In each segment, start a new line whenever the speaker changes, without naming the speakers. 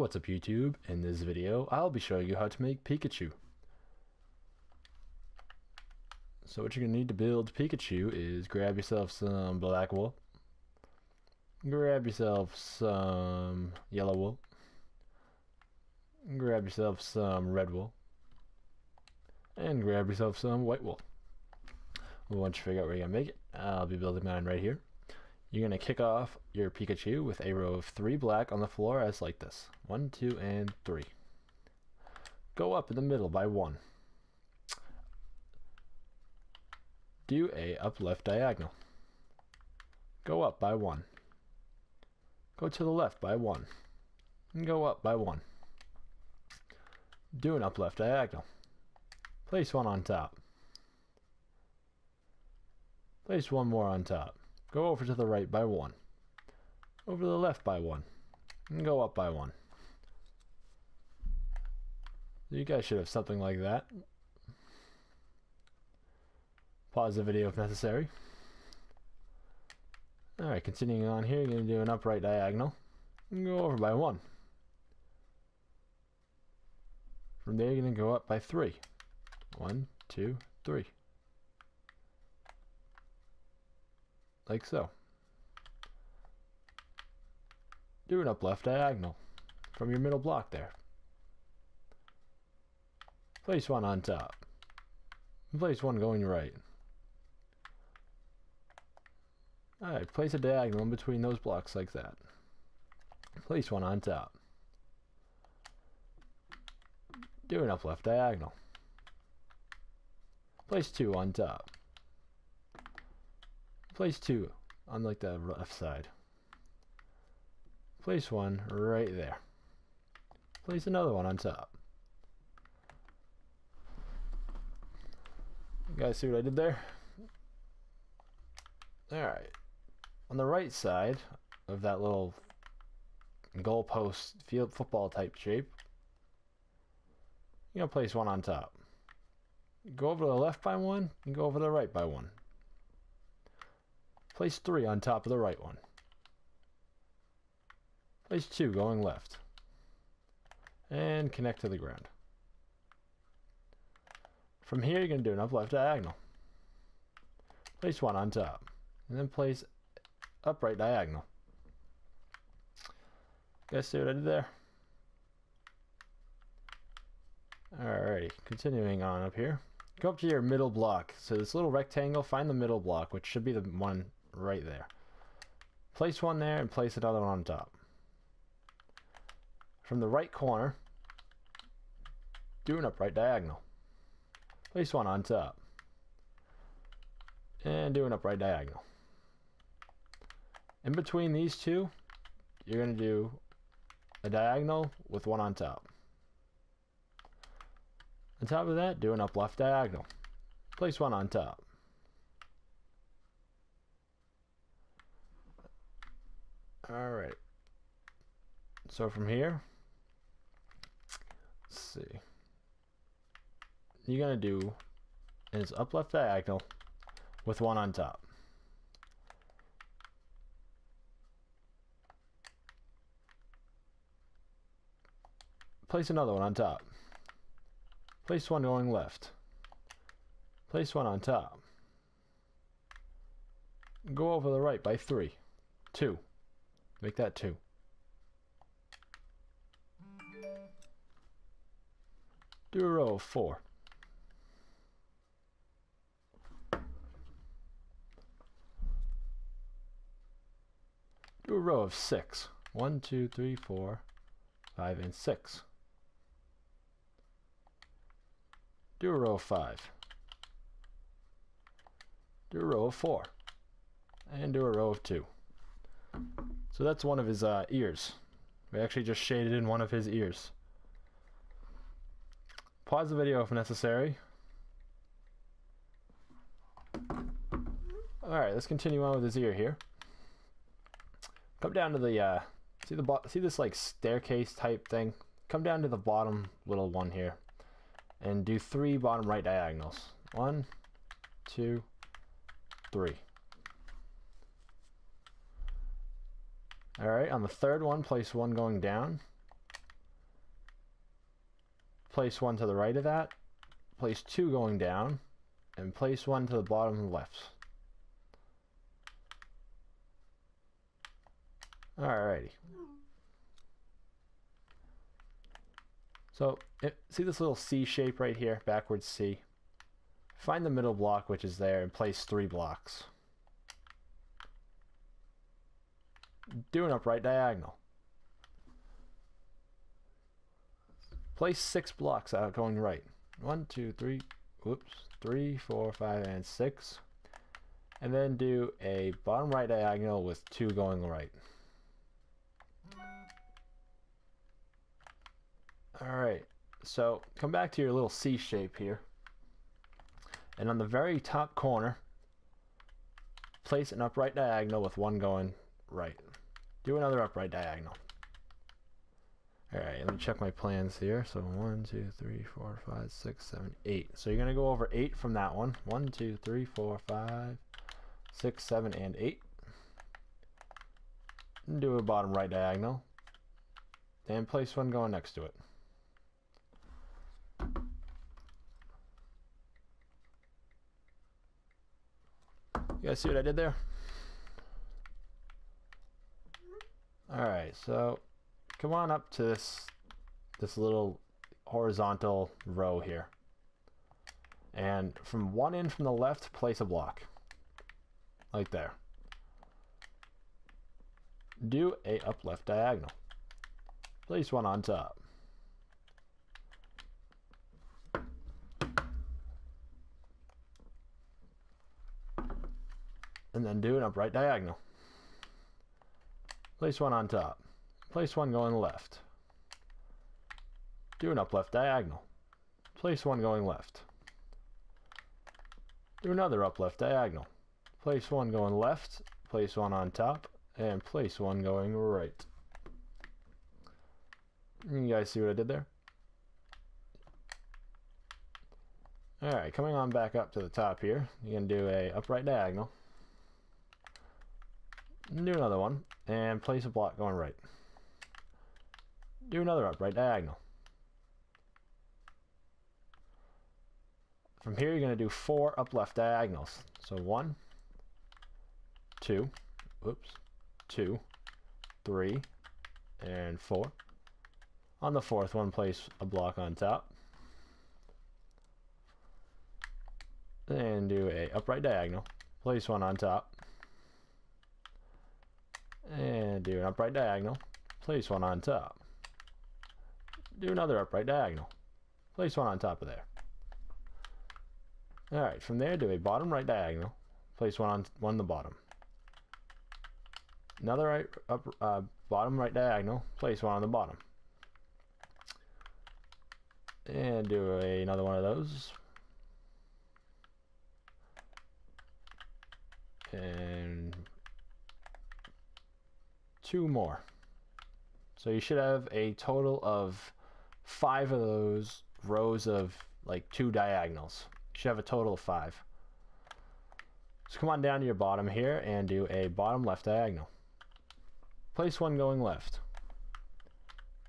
What's up YouTube? In this video I'll be showing you how to make Pikachu. So what you're going to need to build Pikachu is grab yourself some black wool, grab yourself some yellow wool, grab yourself some red wool, and grab yourself some white wool. Once you figure out where you're going to make it, I'll be building mine right here. You're going to kick off your Pikachu with a row of 3 black on the floor as like this. 1, 2, and 3. Go up in the middle by 1. Do a up left diagonal. Go up by 1. Go to the left by 1. And go up by 1. Do an up left diagonal. Place 1 on top. Place 1 more on top. Go over to the right by 1. Over to the left by 1. And go up by 1. You guys should have something like that. Pause the video if necessary. Alright, continuing on here, you're going to do an upright diagonal. And go over by 1. From there, you're going to go up by 3. 1, 2, 3. Like so. Do an up left diagonal from your middle block there. Place 1 on top. Place 1 going right. Alright, place a diagonal in between those blocks like that. Place 1 on top. Do an up left diagonal. Place 2 on top. Place 2 on like the left side. Place 1 right there. Place another one on top. You guys see what I did there? Alright. On the right side of that little goalpost field football type shape, you're going to place 1 on top. Go over to the left by 1 and go over to the right by 1. Place 3 on top of the right one. Place 2 going left. And connect to the ground. From here you're going to do an up left diagonal. Place 1 on top. And then place upright diagonal. Guys see what I did there? Alrighty, continuing on up here. Go up to your middle block. So this little rectangle, find the middle block, which should be the one right there. Place 1 there and place another one on top. From the right corner, do an upright diagonal. Place 1 on top. And do an upright diagonal. In between these two, you're going to do a diagonal with 1 on top. On top of that, do an up left diagonal. Place 1 on top. Alright. So from here, let's see. You're going to do is up left diagonal with 1 on top. Place another one on top. Place 1 going left. Place 1 on top. Go over the right by 3. 2. Make that 2. Do a row of 4. Do a row of 6. 1, 2, 3, 4, 5, and 6. Do a row of 5. Do a row of 4. And do a row of 2. So that's one of his ears. We actually just shaded in one of his ears. Pause the video if necessary. Alright, let's continue on with his ear here. Come down to the, see this like staircase type thing? Come down to the bottom little one here. And do 3 bottom right diagonals. 1, 2, 3. Alright, on the third one, place 1 going down. place one to the right of that, place two going down, and place one to the bottom left. Alrighty. So, see this little C shape right here, backwards C? Find the middle block which is there and place 3 blocks. Do an upright diagonal. Place 6 blocks out going right. 1, 2, 3, whoops, 3, 4, 5, and 6. And then do a bottom right diagonal with 2 going right. Alright, so come back to your little C shape here. And on the very top corner, place an upright diagonal with 1 going right. Do another upright diagonal. Alright, let me check my plans here. So 1, 2, 3, 4, 5, 6, 7, 8. So you're going to go over 8 from that one. 1, 2, 3, 4, 5, 6, 7, and 8. And do a bottom right diagonal. And place one going next to it. You guys see what I did there? Alright, so come on up to this little horizontal row here. And from one end from the left, place a block. Like there. Do a up left diagonal. Place one on top. And then do an upright diagonal. Place one on top. Place one going left. Do an up left diagonal. Place one going left. Do another up left diagonal. Place one going left. Place one on top. And place one going right. You guys see what I did there? Alright, coming on back up to the top here, you're going to do a upright diagonal. Do another one, and place a block going right. Do another upright diagonal. From here, you're going to do 4 up left diagonals. So 1, 2, whoops, 2, 3, and 4. On the 4th one, place a block on top. And do a upright diagonal. Place one on top. And do an upright diagonal. Place one on top. Do another upright diagonal. Place one on top of there. Alright, from there do a bottom right diagonal. Place one on the bottom. Another bottom right diagonal. Place one on the bottom. And do another one of those. And 2 more. So you should have a total of 5 of those rows of like 2 diagonals. You should have a total of 5. So come on down to your bottom here and do a bottom left diagonal. Place one going left.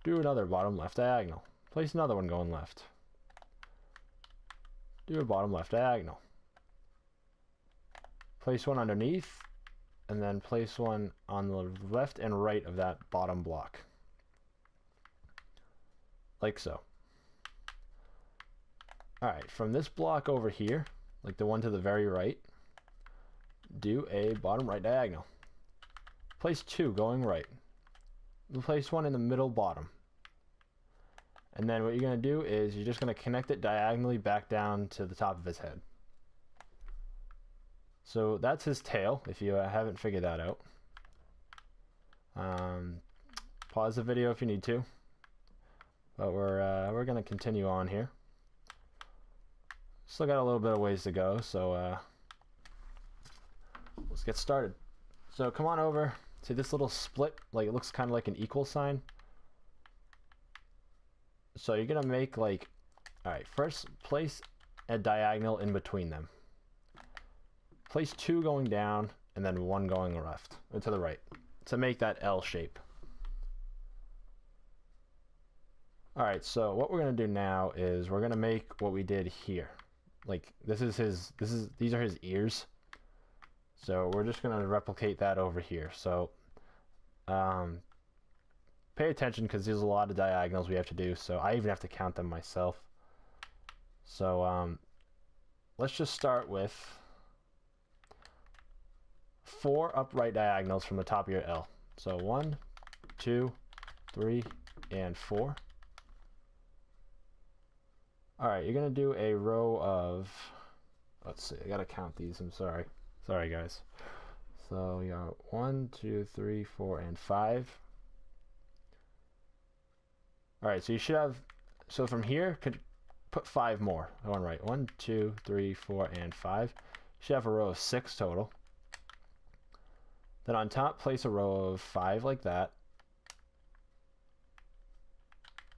Do another bottom left diagonal. Place another one going left. Do a bottom left diagonal. Place one underneath, and then place one on the left and right of that bottom block. Like so. Alright, from this block over here, like the one to the very right, do a bottom right diagonal. Place 2 going right. Place one in the middle bottom. And then what you're going to do is you're just going to connect it diagonally back down to the top of his head. So that's his tail, if you haven't figured that out. Pause the video if you need to. But we're going to continue on here. Still got a little bit of ways to go, so let's get started. So come on over to this little split, like it looks kind of like an equal sign. So you're gonna make like, alright, first place a diagonal in between them. Place 2 going down and then 1 going left, or to the right, to make that L shape. Alright, so what we're going to do now is we're going to make what we did here. Like, these are his ears. So we're just going to replicate that over here. So, pay attention because there's a lot of diagonals we have to do. So I even have to count them myself. So, let's just start with 4 upright diagonals from the top of your L. So 1, 2, 3, and 4. Alright, you're going to do a row of, let's see, I got to count these, I'm sorry. Sorry, guys. So you got 1, 2, 3, 4, and 5. Alright, so you should have, so from here, could put 5 more. Going right. 1, 2, 3, 4, and 5. You should have a row of 6 total. Then on top, place a row of 5 like that.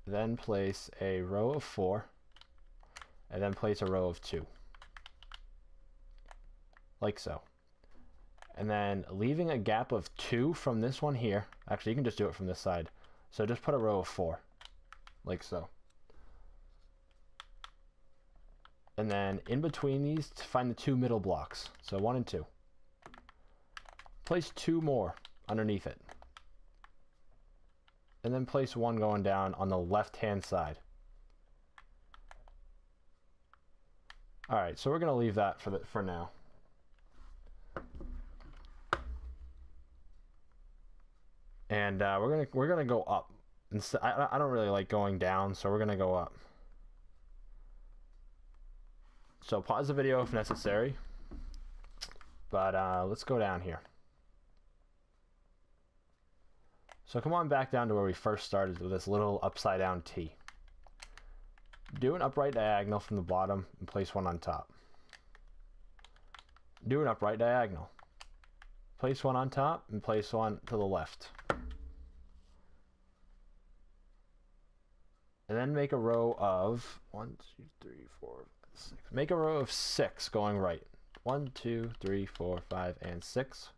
Then place a row of 4. And then place a row of 2. Like so. And then leaving a gap of 2 from this one here. Actually, you can just do it from this side. So just put a row of 4. Like so. And then in between these, find the 2 middle blocks. So 1 and 2. Place 2 more underneath it. And then place 1 going down on the left-hand side. Alright, so we're going to leave that for now. And we're gonna go up. I don't really like going down, so we're gonna go up. So pause the video if necessary. But let's go down here. So come on back down to where we first started with this little upside down T. Do an upright diagonal from the bottom and place 1 on top. Do an upright diagonal. Place 1 on top and place 1 to the left. And then make a row of 1, 2, 3, 4, 5, 6. Make a row of 6 going right. 1, 2, 3, 4, 5, and 6.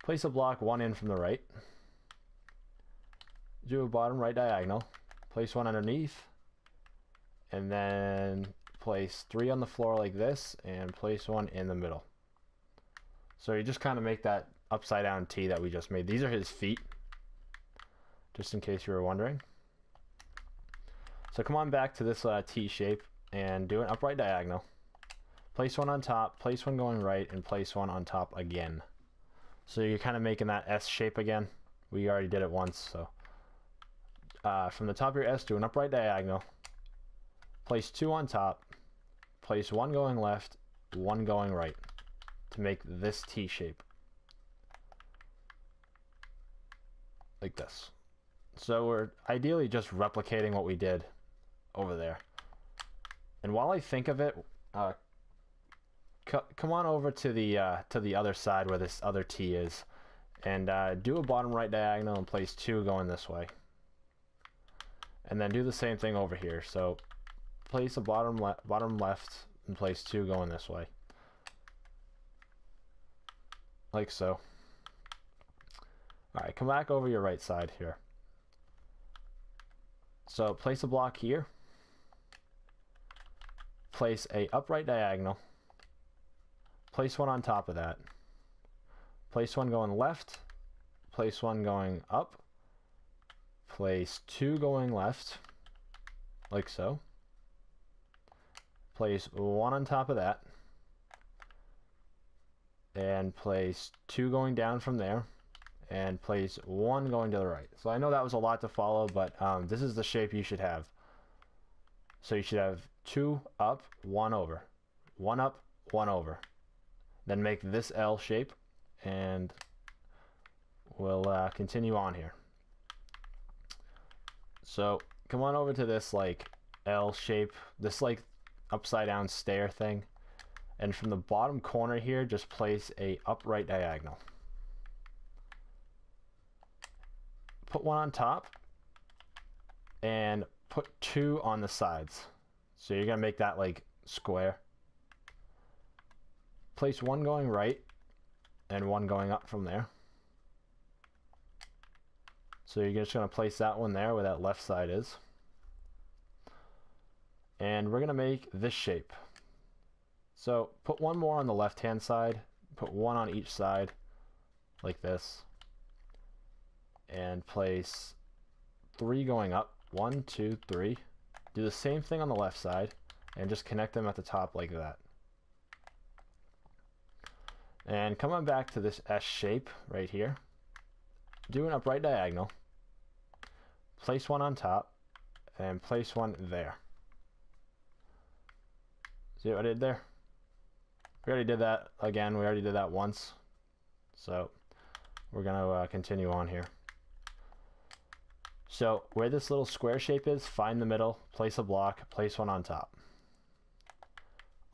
Place a block 1 in from the right. Do a bottom right diagonal. Place 1 underneath. And then place 3 on the floor like this. And place 1 in the middle. So you just kind of make that upside down T that we just made. These are his feet. Just in case you were wondering. So come on back to this T shape and do an upright diagonal. Place 1 on top, place 1 going right, and place 1 on top again. So you're kind of making that S shape again. We already did it once, so. From the top of your S, do an upright diagonal. Place 2 on top. Place 1 going left, 1 going right to make this T shape. Like this. So we're ideally just replicating what we did over there. And while I think of it, come on over to the other side where this other T is, and do a bottom right diagonal and place 2 going this way. And then do the same thing over here. So place a bottom left and place 2 going this way. Like so. Alright, come back over your right side here. So place a block here. Place a upright diagonal. Place 1 on top of that. Place 1 going left. Place 1 going up. Place 2 going left. Like so. Place 1 on top of that. And place 2 going down from there. And place 1 going to the right. So I know that was a lot to follow, but this is the shape you should have. So you should have 2 up, 1 over. 1 up, 1 over. Then make this L shape, and we'll continue on here. So come on over to this like L shape, this like upside down stair thing. And from the bottom corner here, just place a upright diagonal. Put 1 on top and put 2 on the sides. So you're gonna make that like square. Place 1 going right and 1 going up from there. So you're just gonna place that one there where that left side is. And we're going to make this shape. So put one more on the left hand side, put one on each side like this, and place 3 going up. 1, 2, 3. Do the same thing on the left side and just connect them at the top like that. And come on back to this S shape right here. Do an upright diagonal. Place one on top and place one there. See what I did there? We already did that again. We already did that once. So we're going to continue on here. So where this little square shape is, find the middle, place a block, place one on top.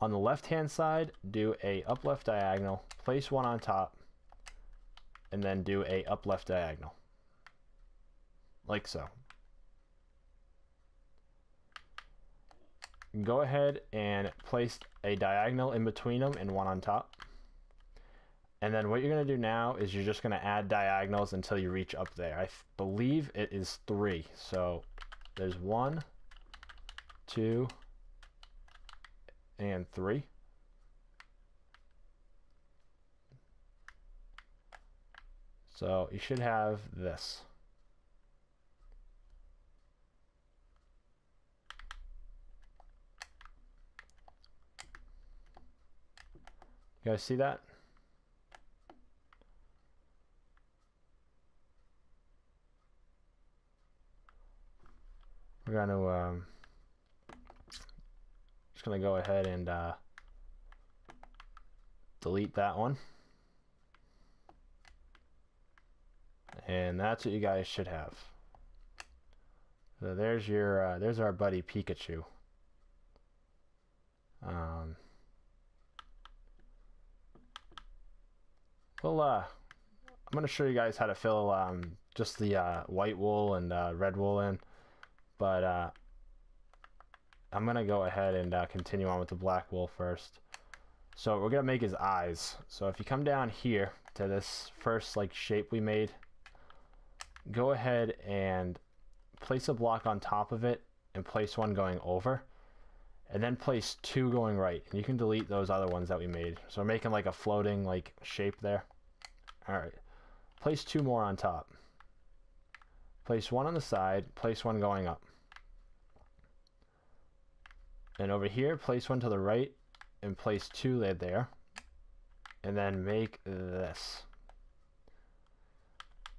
On the left hand side, do a up left diagonal, place one on top, and then do a up left diagonal. Like so. Go ahead and place a diagonal in between them and one on top. And then what you're going to do now is you're just going to add diagonals until you reach up there. I believe it is 3. So there's 1, 2, and 3. So you should have this. You guys see that? We're going to just going to go ahead and delete that one. And that's what you guys should have. So there's your there's our buddy Pikachu. Well, I'm going to show you guys how to fill just the white wool and red wool in, but I'm going to go ahead and continue on with the black wool first. So we're going to make his eyes. So if you come down here to this first like shape we made, go ahead and place a block on top of it and place one going over, and then place 2 going right, and you can delete those other ones that we made. So we're making like a floating like shape there. Alright, place 2 more on top, place one on the side, place one going up, and over here place one to the right and place 2 there, and then make this.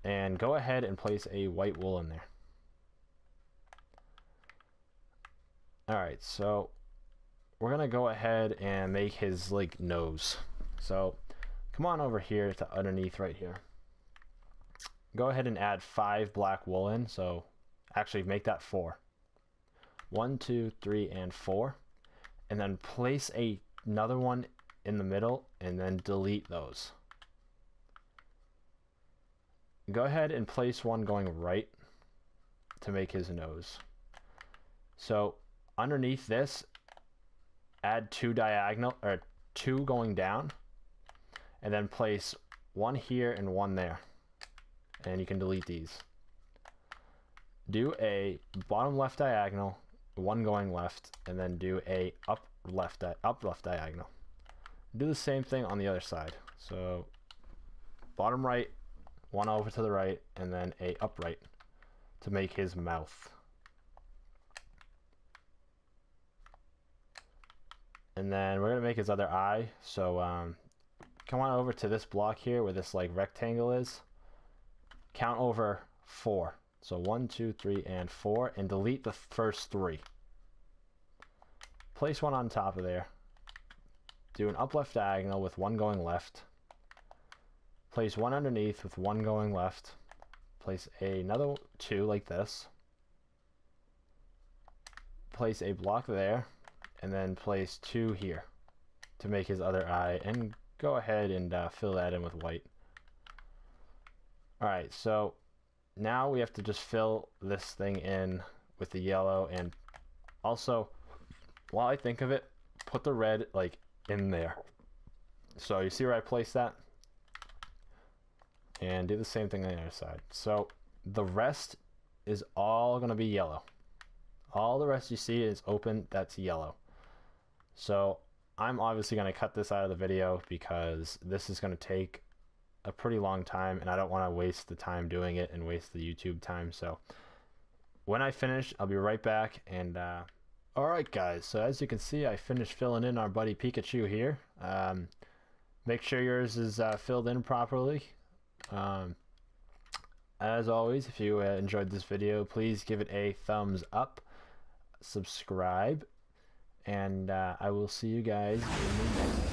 And go ahead and place a white wool in there. Alright, so we're gonna go ahead and make his like nose. So come on over here to underneath right here. Go ahead and add 5 black wool in. So actually make that 4. 1, 2, 3, and 4. And then place another one in the middle and then delete those. Go ahead and place one going right to make his nose. So underneath this, add 2 diagonal or 2 going down, and then place one here and one there, and you can delete these. Do a bottom left diagonal, one going left, and then do a up left diagonal. Do the same thing on the other side. So bottom right, one over to the right, and then a upright to make his mouth. And then we're gonna make his other eye. So come on over to this block here where this like rectangle is. Count over 4. So 1, 2, 3, and 4, and delete the first 3. Place one on top of there. Do an up left diagonal with one going left. Place one underneath with one going left. Place another 2 like this. Place a block there, and then place 2 here to make his other eye, and go ahead and fill that in with white. Alright, so now we have to just fill this thing in with the yellow, and also, while I think of it, put the red like in there. So you see where I placed that? And do the same thing on the other side. So the rest is all going to be yellow. All the rest you see is open, that's yellow. So I'm obviously going to cut this out of the video because this is going to take a pretty long time and I don't want to waste the time doing it and waste the YouTube time. So when I finish, I'll be right back. And alright guys, so as you can see, I finished filling in our buddy Pikachu here. Make sure yours is filled in properly. As always, if you enjoyed this video, please give it a thumbs up, subscribe, and I will see you guys in the next